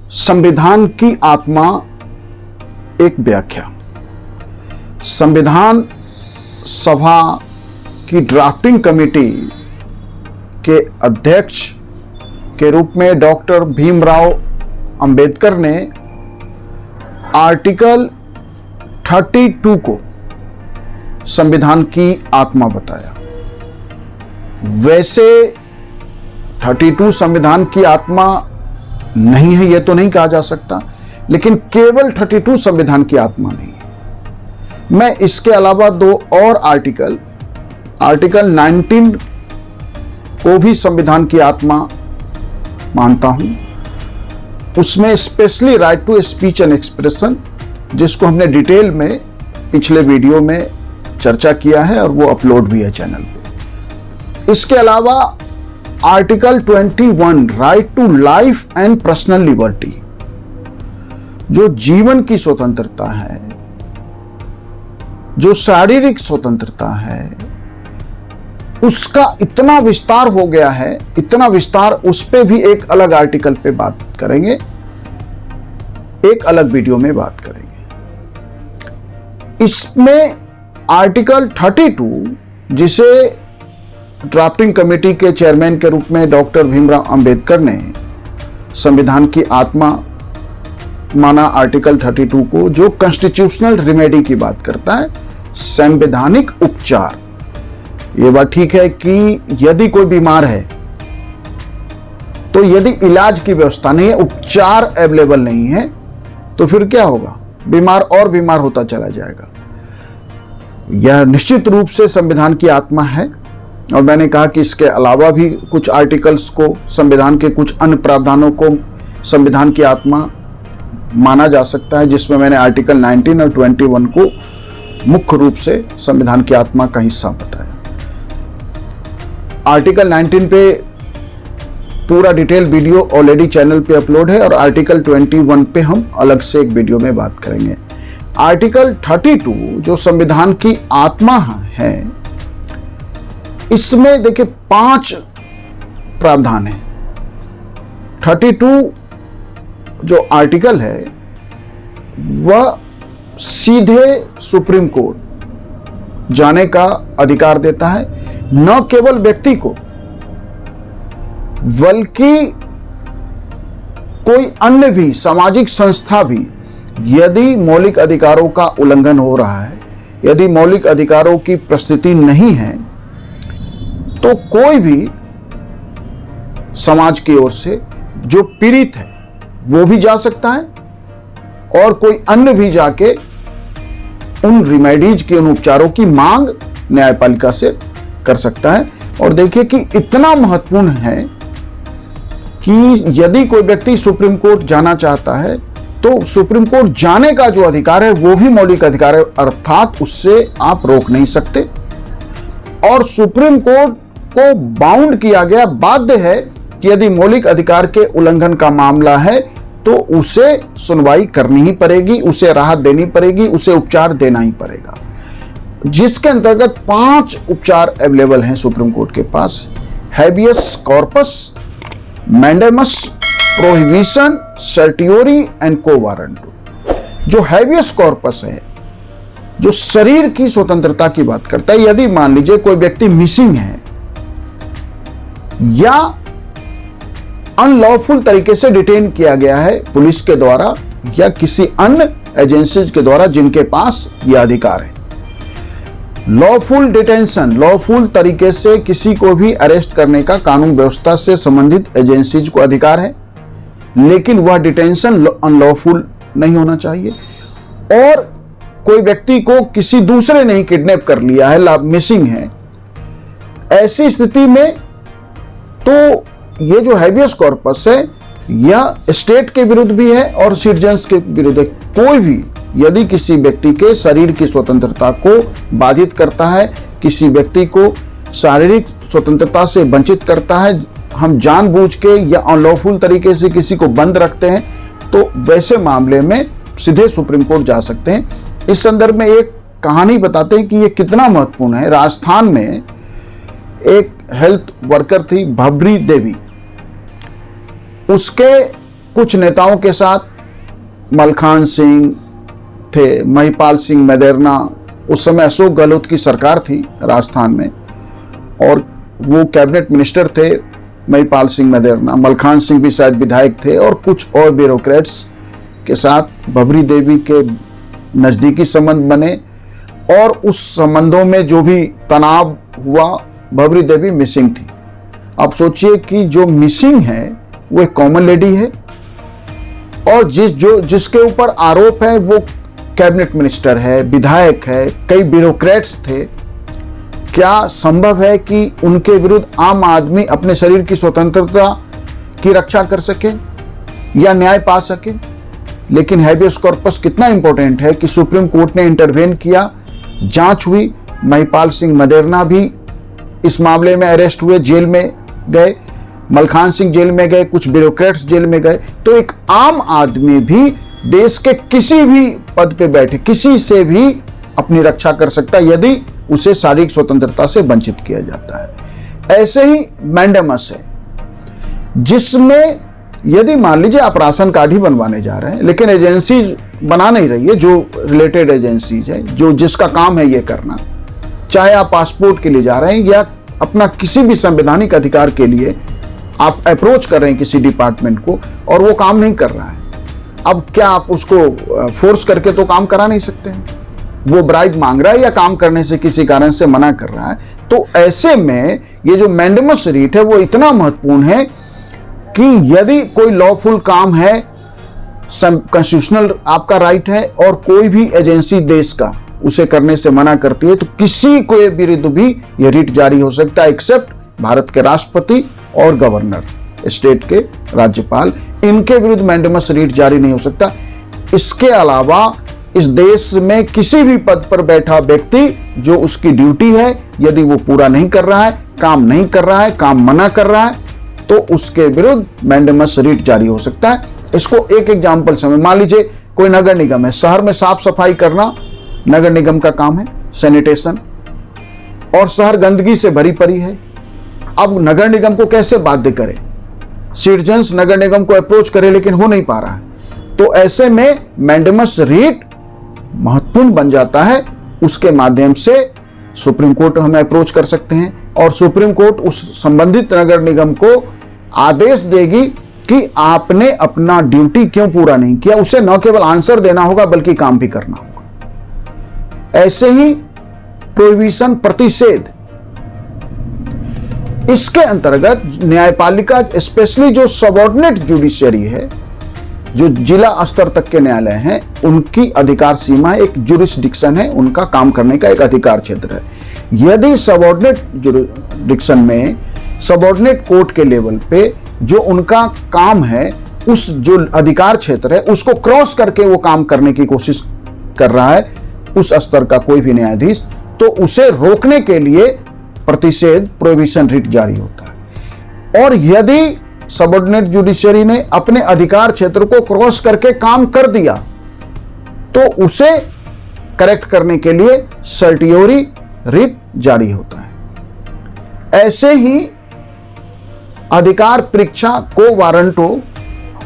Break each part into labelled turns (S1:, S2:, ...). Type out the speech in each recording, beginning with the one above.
S1: संविधान की आत्मा एक व्याख्या। संविधान सभा की ड्राफ्टिंग कमेटी के अध्यक्ष के रूप में डॉक्टर भीमराव अंबेडकर ने आर्टिकल 32 को संविधान की आत्मा बताया। वैसे 32 संविधान की आत्मा नहीं है, यह तो नहीं कहा जा सकता, लेकिन केवल 32 संविधान की आत्मा नहीं है। मैं इसके अलावा दो और आर्टिकल 19 को भी संविधान की आत्मा मानता हूं। उसमें specially right to speech and expression, जिसको हमने डिटेल में पिछले वीडियो में चर्चा किया है और वो अपलोड भी है चैनल पे। इसके अलावा article 21 right to life and personal liberty, जो जीवन की स्वतंत्रता है, जो शारीरिक स्वतंत्रता है, उसका इतना विस्तार हो गया है, इतना विस्तार, उस पे भी एक अलग आर्टिकल पे बात करेंगे, एक अलग वीडियो में बात करेंगे। इसमें आर्टिकल 32, जिसे ड्राफ्टिंग कमेटी के चेयरमैन के रूप में डॉक्टर भीमराव अंबेडकर ने संविधान की आत्मा माना, आर्टिकल 32 को, जो कॉन्स्टिट्यूशनल रेमेडी की बात करता है, संवैधानिक उपचार। ये बात ठीक है कि यदि कोई बीमार है तो यदि इलाज की व्यवस्था नहीं है, उपचार अवेलेबल नहीं है, तो फिर क्या होगा? बीमार और बीमार होता चला जाएगा। यह निश्चित रूप से संविधान की आत्मा है। और मैंने कहा कि इसके अलावा भी कुछ आर्टिकल्स को, संविधान के कुछ अन्य प्रावधानों को संविधान की आत्मा माना जा सकता है, जिसमें मैंने आर्टिकल 19 और 21 को मुख्य रूप से संविधान की आत्मा का हिस्सा बताया। आर्टिकल 19 पे पूरा डिटेल वीडियो ऑलरेडी चैनल पे अपलोड है और आर्टिकल 21 पे हम अलग से एक वीडियो में बात करेंगे। आर्टिकल 32 जो संविधान की आत्मा है, इसमें देखिए 5 प्रावधान है। 32 जो आर्टिकल है वह सीधे सुप्रीम कोर्ट जाने का अधिकार देता है, न केवल व्यक्ति को, बल्कि कोई अन्य भी सामाजिक संस्था भी, यदि मौलिक अधिकारों का उल्लंघन हो रहा है, यदि मौलिक अधिकारों की प्रस्थिति नहीं है, तो कोई भी समाज की ओर से जो पीड़ित है वो भी जा सकता है और कोई अन्य भी जाके उन रिमेडीज के, उन उपचारों की मांग न्यायपालिका से कर सकता है। और देखिए कि इतना महत्वपूर्ण है कि यदि कोई व्यक्ति सुप्रीम कोर्ट जाना चाहता है तो सुप्रीम कोर्ट जाने का जो अधिकार है वो भी मौलिक अधिकार है, अर्थात उससे आप रोक नहीं सकते। और सुप्रीम कोर्ट को बाउंड किया गया, बाध्य है कि यदि मौलिक अधिकार के उल्लंघन का मामला है तो उसे सुनवाई करनी ही पड़ेगी, उसे राहत देनी पड़ेगी, उसे उपचार देना ही पड़ेगा, जिसके अंतर्गत 5 उपचार अवेलेबल हैं सुप्रीम कोर्ट के पास। Habeas corpus, mandamus, prohibition, certiorari and quo warranto. जो हैबियस कॉर्पस है, जो शरीर की स्वतंत्रता की बात करता है, यदि मान लीजिए कोई व्यक्ति मिसिंग है या अनलॉफुल तरीके से डिटेन किया गया है पुलिस के द्वारा या किसी अन्य एजेंसीज के द्वारा जिनके पास यह अधिकार है। लॉफुल डिटेंशन, लॉफुल तरीके से किसी को भी अरेस्ट करने का कानून व्यवस्था से संबंधित एजेंसीज को अधिकार है, लेकिन वह डिटेंशन अनलॉफुल नहीं होना चाहिए। और कोई व्यक्ति को किसी दूसरे ने किडनैप कर लिया है, मिसिंग है, ऐसी स्थिति में तो ये जो हैबियस कॉर्पस है यह स्टेट के विरुद्ध भी है और सिटीजन्स के विरुद्ध है। कोई भी यदि किसी व्यक्ति के शरीर की स्वतंत्रता को बाधित करता है, किसी व्यक्ति को शारीरिक स्वतंत्रता से वंचित करता है, हम जानबूझ के या अनलॉफुल तरीके से किसी को बंद रखते हैं, तो वैसे मामले में सीधे सुप्रीम कोर्ट जा सकते हैं। इस संदर्भ में एक कहानी बताते हैं कि यह कितना महत्वपूर्ण है। राजस्थान में एक हेल्थ वर्कर थी, भबरी देवी। उसके कुछ नेताओं के साथ मलखान सिंह थे, महिपाल सिंह मदेरणा, उस समय अशोक गहलोत की सरकार थी राजस्थान में और वो कैबिनेट मिनिस्टर थे महिपाल सिंह मदेरणा, मलखान सिंह भी शायद विधायक थे और कुछ और ब्यूरोक्रेट्स के साथ भबरी देवी के नज़दीकी संबंध बने और उस संबंधों में जो भी तनाव हुआ, भबरी देवी मिसिंग थी। आप सोचिए कि जो मिसिंग है वो एक कॉमन लेडी है और जिसके ऊपर आरोप है वो कैबिनेट मिनिस्टर है, विधायक है, कई ब्यूरोक्रेट्स थे। क्या संभव है कि उनके विरुद्ध आम आदमी अपने शरीर की स्वतंत्रता की रक्षा कर सके या न्याय पा सके? लेकिन हैबियस कॉर्पस कितना इंपॉर्टेंट है कि सुप्रीम कोर्ट ने इंटरवेन किया, जांच हुई, महिपाल सिंह मदेरणा भी इस मामले में अरेस्ट हुए, जेल में गए, मलखान सिंह जेल में गए, कुछ ब्यूरोक्रेट्स जेल में गए। तो एक आम आदमी भी देश के किसी भी पद पे बैठे किसी से भी अपनी रक्षा कर सकता है यदि उसे शारीरिक स्वतंत्रता से वंचित किया जाता है। ऐसे ही मैंडेमस है, जिसमें यदि मान लीजिए आप राशन कार्ड ही बनवाने जा रहे हैं लेकिन एजेंसी बना नहीं रही है, जो रिलेटेड एजेंसीज है, जो जिसका काम है ये करना, चाहे आप पासपोर्ट के लिए जा रहे हैं या अपना किसी भी संवैधानिक अधिकार के लिए आप अप्रोच कर रहे हैं किसी डिपार्टमेंट को और वो काम नहीं कर रहा है, अब क्या आप उसको फोर्स करके तो काम करा नहीं सकते हैं? वो ब्राइब मांग रहा है या काम करने से किसी कारण से मना कर रहा है। तो ऐसे में ये जो मैंडेमस रीट है वो इतना महत्वपूर्ण है कि यदि कोई लॉफुल काम है, कॉन्स्टिट्यूशनल आपका राइट है और कोई भी एजेंसी देश का उसे करने से मना करती है तो किसी को विरुद्ध भी यह रीट जारी हो सकता है, एक्सेप्ट भारत के राष्ट्रपति और गवर्नर, स्टेट के राज्यपाल, इनके विरुद्ध मैंडेमस रीट जारी नहीं हो सकता। इसके अलावा इस देश में किसी भी पद पर बैठा व्यक्ति जो उसकी ड्यूटी है यदि वो पूरा नहीं कर रहा है, काम नहीं कर रहा है, काम मना कर रहा है, तो उसके विरुद्ध मैंडेमस रीट जारी हो सकता है। इसको एक एग्जाम्पल समझ, मान लीजिए कोई नगर निगम है, शहर में साफ सफाई करना नगर निगम का काम है, सैनिटेशन, और शहर गंदगी से भरी पड़ी है। अब नगर निगम को कैसे बाध्य करें? सिटीजन्स नगर निगम को अप्रोच करे लेकिन हो नहीं पा रहा है। तो ऐसे में मैंडेमस रीट महत्वपूर्ण बन जाता है, उसके माध्यम से सुप्रीम कोर्ट हमें अप्रोच कर सकते हैं और सुप्रीम कोर्ट उस संबंधित नगर निगम को आदेश देगी कि आपने अपना ड्यूटी क्यों पूरा नहीं किया। उसे न केवल आंसर देना होगा बल्कि काम भी करना होगा। ऐसे ही प्रोहिबिशन, प्रतिषेध, इसके अंतर्गत न्यायपालिका, स्पेशली जो सबऑर्डिनेट जुडिशरी है, जो जिला स्तर तक के न्यायालय हैं, उनकी अधिकार सीमा एक जुरिस्डिक्शन है, उनका काम करने का एक अधिकार क्षेत्र है। यदि सबऑर्डिनेट जुरिस्डिक्शन में, सबऑर्डिनेट कोर्ट के लेवल पे जो उनका काम है, उस जो अधिकार क्षेत्र है उसको क्रॉस करके वो काम करने की कोशिश कर रहा है उस स्तर का कोई भी न्यायाधीश, तो उसे रोकने के लिए प्रतिषेध, प्रोहिबिशन रीट जारी होता है। और यदि सबऑर्डिनेट जुडिशरी ने अपने अधिकार क्षेत्र को क्रॉस करके काम कर दिया तो उसे करेक्ट करने के लिए सर्टियोरी रीट जारी होता है। ऐसे ही अधिकार परीक्षा को वारंटो,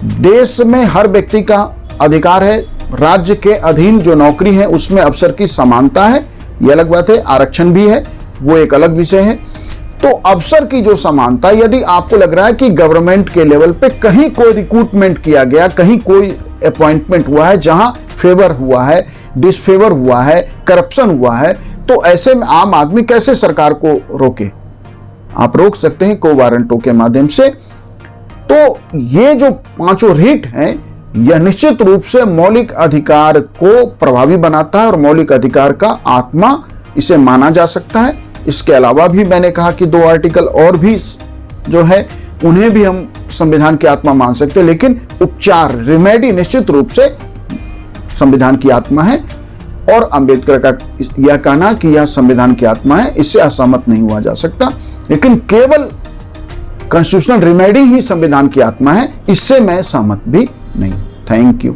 S1: देश में हर व्यक्ति का अधिकार है, राज्य के अधीन जो नौकरी है उसमें अफसर की समानता है, यह अलग बात है, आरक्षण भी है, वो एक अलग विषय है। तो अफसर की जो समानता, यदि आपको लग रहा है कि गवर्नमेंट के लेवल पे कहीं कोई रिक्रूटमेंट किया गया, कहीं कोई अपॉइंटमेंट हुआ है जहां फेवर हुआ है, डिसफेवर हुआ है, करप्शन हुआ है, तो ऐसे में आम आदमी कैसे सरकार को रोके? आप रोक सकते हैं को वारंटों के माध्यम से। तो ये जो पांचों रीट हैं, यह निश्चित रूप से मौलिक अधिकार को प्रभावी बनाता है और मौलिक अधिकार का आत्मा इसे माना जा सकता है। इसके अलावा भी मैंने कहा कि 2 आर्टिकल और भी जो है उन्हें भी हम संविधान की आत्मा मान सकते हैं, लेकिन उपचार, रेमेडी निश्चित रूप से संविधान की आत्मा है। और अंबेडकर का यह कहना कि यह संविधान की आत्मा है, इससे असहमत नहीं हुआ जा सकता। लेकिन केवल कॉन्स्टिट्यूशनल रेमेडी ही संविधान की आत्मा है, इससे मैं सहमत भी नहीं। Thank you.